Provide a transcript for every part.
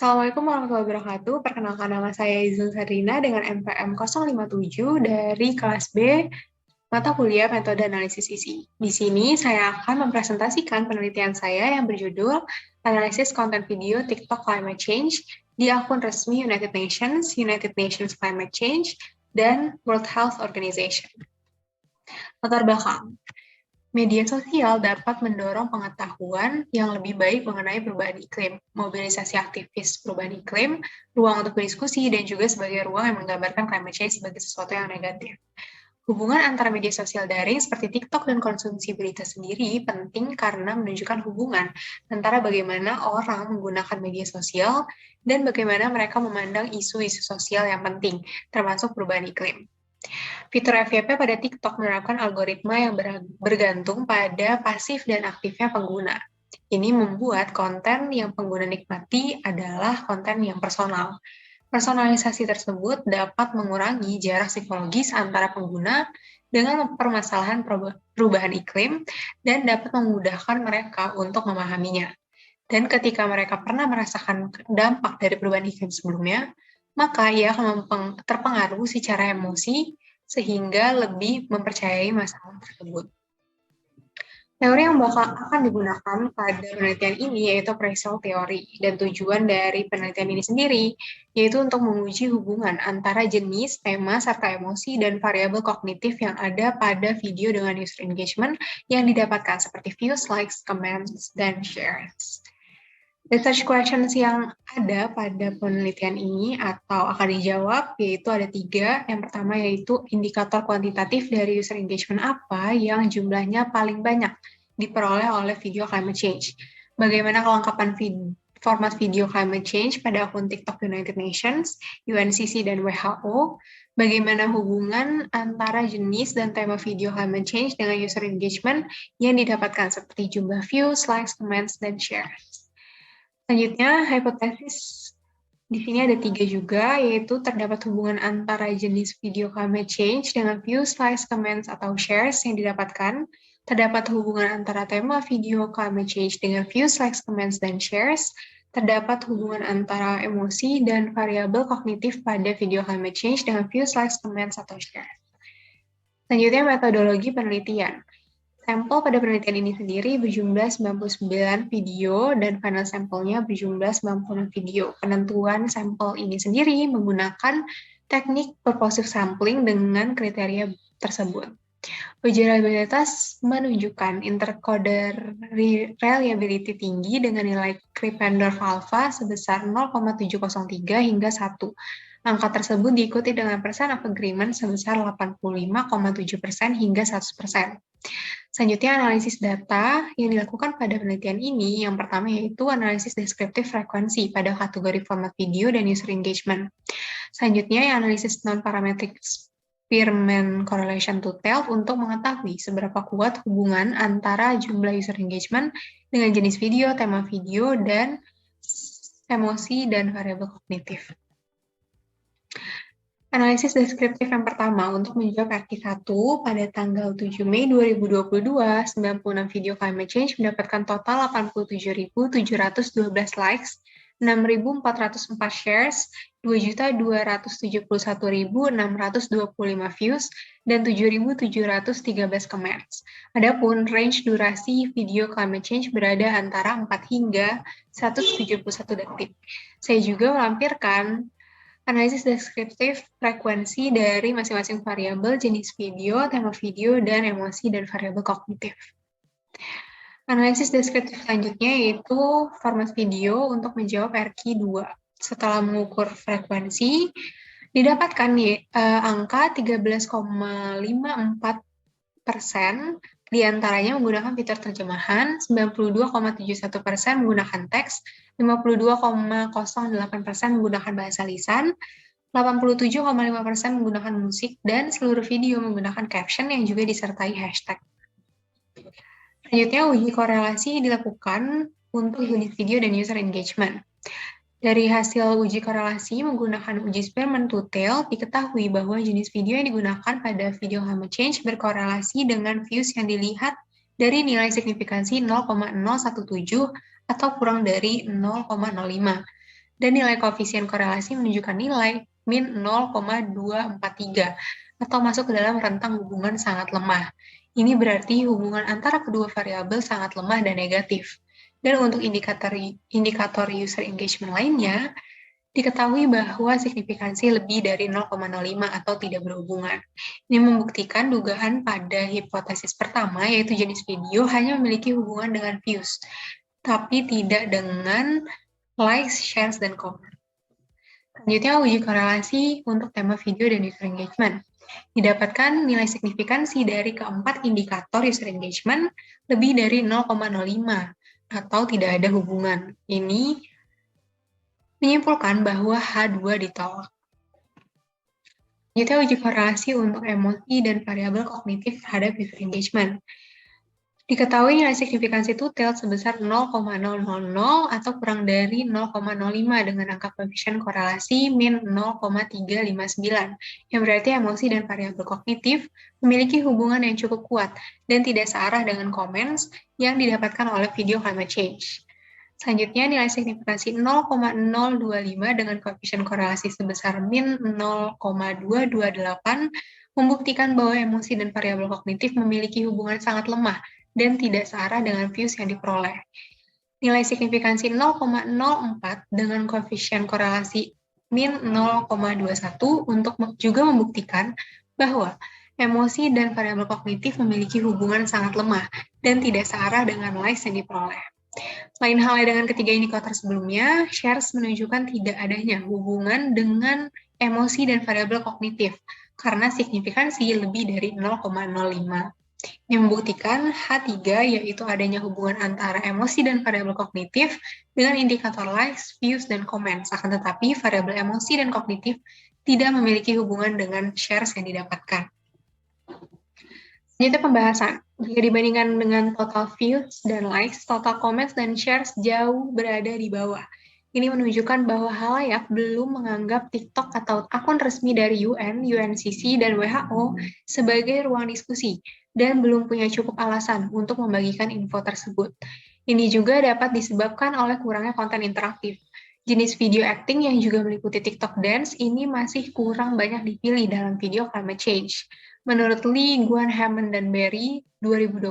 Assalamualaikum warahmatullahi wabarakatuh. Perkenalkan nama saya Izul Sarina dengan NPM 057 dari kelas B mata kuliah Metode Analisis Isi. Di sini saya akan mempresentasikan penelitian saya yang berjudul Analisis Konten Video TikTok Climate Change di akun resmi United Nations, United Nations Climate Change, dan World Health Organization. Latar belakang. Media sosial dapat mendorong pengetahuan yang lebih baik mengenai perubahan iklim, mobilisasi aktivis perubahan iklim, ruang untuk berdiskusi, dan juga sebagai ruang yang menggambarkan climate change sebagai sesuatu yang negatif. Hubungan antara media sosial daring seperti TikTok dan konsumsi berita sendiri penting karena menunjukkan hubungan antara bagaimana orang menggunakan media sosial dan bagaimana mereka memandang isu-isu sosial yang penting, termasuk perubahan iklim. Fitur FYP pada TikTok menerapkan algoritma yang bergantung pada pasif dan aktifnya pengguna. Ini membuat konten yang pengguna nikmati adalah konten yang personal. Personalisasi tersebut dapat mengurangi jarak psikologis antara pengguna dengan permasalahan perubahan iklim dan dapat memudahkan mereka untuk memahaminya. Dan ketika mereka pernah merasakan dampak dari perubahan iklim sebelumnya, maka ia akan terpengaruh secara emosi sehingga lebih mempercayai masalah tersebut. Teori yang akan digunakan pada penelitian ini yaitu appraisal theory, dan tujuan dari penelitian ini sendiri yaitu untuk menguji hubungan antara jenis, tema, serta emosi dan variabel kognitif yang ada pada video dengan user engagement yang didapatkan seperti views, likes, comments, dan shares. Research questions yang ada pada penelitian ini atau akan dijawab yaitu ada 3. Yang pertama yaitu indikator kuantitatif dari user engagement apa yang jumlahnya paling banyak diperoleh oleh video climate change. Bagaimana kelengkapan format video climate change pada akun TikTok United Nations, UNCC, dan WHO. Bagaimana hubungan antara jenis dan tema video climate change dengan user engagement yang didapatkan seperti jumlah views, likes, comments, dan shares. Selanjutnya, hipotesis di sini ada 3 juga, yaitu terdapat hubungan antara jenis video climate change dengan views, likes, comments, atau shares yang didapatkan. Terdapat hubungan antara tema video climate change dengan views, likes, comments, dan shares. Terdapat hubungan antara emosi dan variabel kognitif pada video climate change dengan views, likes, comments, atau shares. Selanjutnya, metodologi penelitian. Sampel pada penelitian ini sendiri berjumlah 99 video dan final sampelnya berjumlah 96 video. Penentuan sampel ini sendiri menggunakan teknik purposive sampling dengan kriteria tersebut. Uji reliabilitas menunjukkan intercoder reliability tinggi dengan nilai Krippendorf alpha sebesar 0,703 hingga 1. Angka tersebut diikuti dengan percent of agreement sebesar 85,7% hingga 100%. Selanjutnya, analisis data yang dilakukan pada penelitian ini, yang pertama yaitu analisis deskriptif frekuensi pada kategori format video dan user engagement. Selanjutnya, analisis non-parametric Spearman correlation to tail untuk mengetahui seberapa kuat hubungan antara jumlah user engagement dengan jenis video, tema video, dan emosi dan variabel kognitif. Analisis deskriptif yang pertama untuk menjawab RT1 pada tanggal 7 Mei 2022, 96 video climate change mendapatkan total 87.712 likes, 6.404 shares, 2.271.625 views, dan 7.713 comments. Adapun range durasi video climate change berada antara 4 hingga 171 detik. Saya juga melampirkan analisis deskriptif frekuensi dari masing-masing variabel jenis video, tema video, dan emosi dan variabel kognitif. Analisis deskriptif selanjutnya yaitu format video untuk menjawab RQ2. Setelah mengukur frekuensi, didapatkan angka 13,54%, diantaranya menggunakan fitur terjemahan, 92,71% menggunakan teks, 52,08% menggunakan bahasa lisan, 87,5% menggunakan musik, dan seluruh video menggunakan caption yang juga disertai hashtag. Selanjutnya, uji korelasi dilakukan untuk unit video dan user engagement. Dari hasil uji korelasi menggunakan uji Spearman to tail, diketahui bahwa jenis video yang digunakan pada video climate change berkorelasi dengan views yang dilihat dari nilai signifikansi 0,017 atau kurang dari 0,05. dan nilai koefisien korelasi menunjukkan nilai min 0,243 atau masuk ke dalam rentang hubungan sangat lemah. Ini berarti hubungan antara kedua variabel sangat lemah dan negatif. Dan untuk indikator user engagement lainnya, diketahui bahwa signifikansi lebih dari 0,05 atau tidak berhubungan. Ini membuktikan dugaan pada hipotesis pertama, yaitu jenis video hanya memiliki hubungan dengan views, tapi tidak dengan likes, shares, dan comment. Selanjutnya, uji korelasi untuk tema video dan user engagement. Didapatkan nilai signifikansi dari keempat indikator user engagement lebih dari 0,05 atau tidak ada hubungan. Ini menyimpulkan bahwa H2 ditolak. Selanjutnya, uji korelasi untuk emosi dan variabel kognitif terhadap user engagement. Diketahui nilai signifikansi two-tailed sebesar 0,000 atau kurang dari 0,05 dengan angka koefisien korelasi min 0,359, yang berarti emosi dan variabel kognitif memiliki hubungan yang cukup kuat dan tidak searah dengan comments yang didapatkan oleh video climate change. Selanjutnya, nilai signifikansi 0,025 dengan koefisien korelasi sebesar min 0,228 membuktikan bahwa emosi dan variabel kognitif memiliki hubungan sangat lemah dan tidak searah dengan views yang diperoleh. Nilai signifikansi 0,04 dengan koefisien korelasi min 0,21 untuk juga membuktikan bahwa emosi dan variabel kognitif memiliki hubungan sangat lemah dan tidak searah dengan likes yang diperoleh. Lain halnya dengan ketiga indikator sebelumnya, shares menunjukkan tidak adanya hubungan dengan emosi dan variabel kognitif karena signifikansi lebih dari 0,05. Yang membuktikan H3 yaitu adanya hubungan antara emosi dan variabel kognitif dengan indikator likes, views, dan comments. Akan tetapi variabel emosi dan kognitif tidak memiliki hubungan dengan shares yang didapatkan. Selanjutnya pembahasan. Jika dibandingkan dengan total views dan likes, total comments dan shares jauh berada di bawah. Ini menunjukkan bahwa halayak belum menganggap TikTok atau akun resmi dari UN, UNCC, dan WHO sebagai ruang diskusi, dan belum punya cukup alasan untuk membagikan info tersebut. Ini juga dapat disebabkan oleh kurangnya konten interaktif. Jenis video acting yang juga meliputi TikTok Dance ini masih kurang banyak dipilih dalam video climate change. Menurut Lee, Guan, Hammond, dan Berry 2021,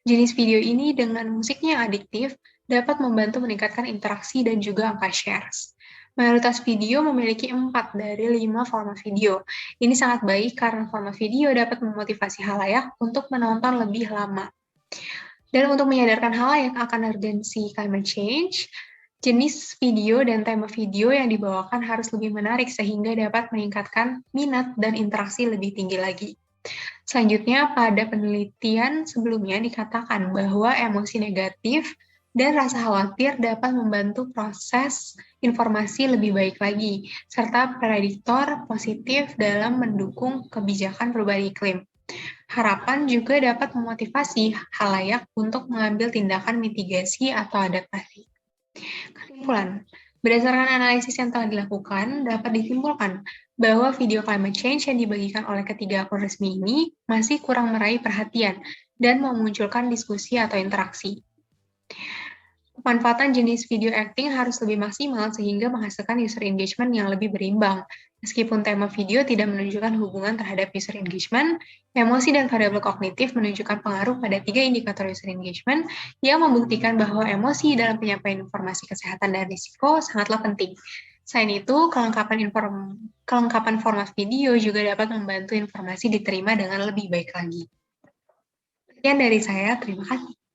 jenis video ini dengan musiknya yang adiktif dapat membantu meningkatkan interaksi dan juga angka shares. Mayoritas video memiliki 4 dari 5 format video. Ini sangat baik karena format video dapat memotivasi halayak untuk menonton lebih lama. Dan untuk menyadarkan halayak akan urgensi climate change, jenis video dan tema video yang dibawakan harus lebih menarik sehingga dapat meningkatkan minat dan interaksi lebih tinggi lagi. Selanjutnya, pada penelitian sebelumnya dikatakan bahwa emosi negatif dan rasa khawatir dapat membantu proses informasi lebih baik lagi, serta prediktor positif dalam mendukung kebijakan perubahan iklim. Harapan juga dapat memotivasi halayak untuk mengambil tindakan mitigasi atau adaptasi. Kesimpulan, berdasarkan analisis yang telah dilakukan, dapat disimpulkan bahwa video climate change yang dibagikan oleh ketiga akun resmi ini masih kurang meraih perhatian dan memunculkan diskusi atau interaksi. Pemanfaatan jenis video acting harus lebih maksimal sehingga menghasilkan user engagement yang lebih berimbang. Meskipun tema video tidak menunjukkan hubungan terhadap user engagement, emosi dan variabel kognitif menunjukkan pengaruh pada 3 indikator user engagement yang membuktikan bahwa emosi dalam penyampaian informasi kesehatan dan risiko sangatlah penting. Selain itu, kelengkapan format video juga dapat membantu informasi diterima dengan lebih baik lagi. Sekian dari saya, terima kasih.